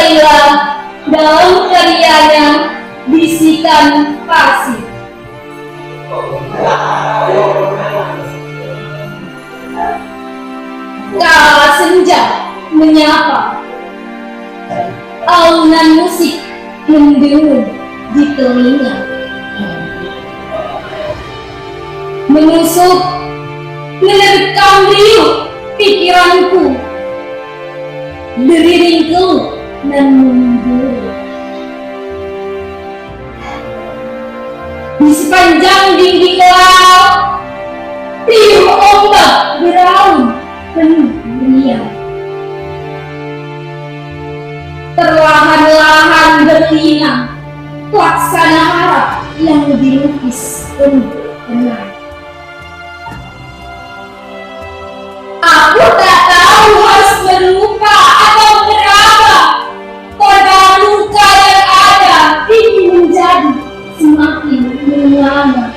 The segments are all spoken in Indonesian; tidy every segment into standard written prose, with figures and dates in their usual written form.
Mulailah dalam karyanya bisikan pasir. Kala senja menyapa, alunan musik mendengung di telinga, menusuk, menerkam riuh pikiranku, beriring keluh dan memburu. Di sepanjang dinding laut, riuh ombak beraung penuh beriang. Perlahan-lahan berlinang laksana harap yang dilukis untuk tenang. Aku tak tahu harus berluka atau berapa, korban luka yang ada ini menjadi semakin menganga,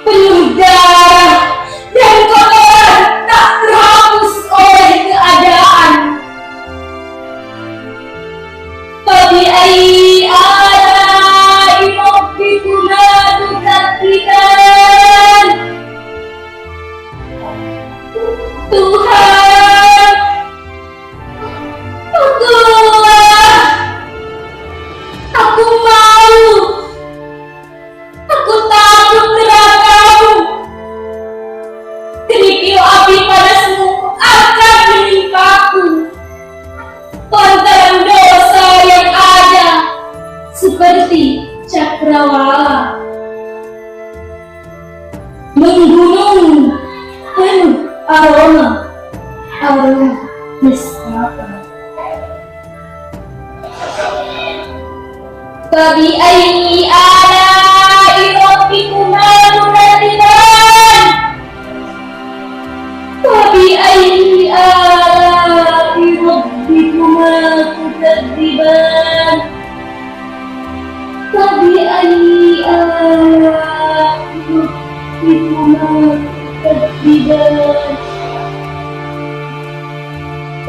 penuh darah dan kotoran tak terhapus oleh keadaan. Fabi'ayyi ala'i rabbikuma tukadziban. Tuhan, tolonglah, aku malu, aku takut neraka-Mu. Kerikil api panasmu akan menimpaku lantaran dosa yang ada seperti cakrawala menggunung penuh aroma nestapa. Fabi'ayyi ala'i rabbikuma tukadziban. Fabi'ayyi ala'i rabbikuma tukadziban. Fabi'ayyi ala'i rabbikuma tukadziban.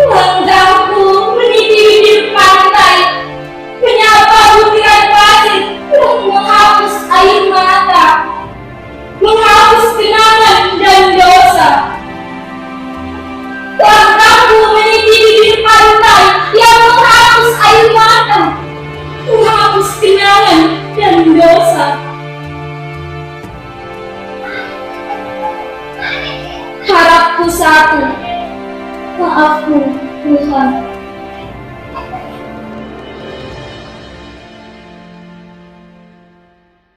Langkahku meniti bibir pantai, menyapa butiran pasir yang menghapus air mata, menghapus kenangan dan dosa. Langkahku meniti bibir pantai yang menghapus air mata, menghapus kenangan dan dosa. Harapku satu, maafku Tuhan.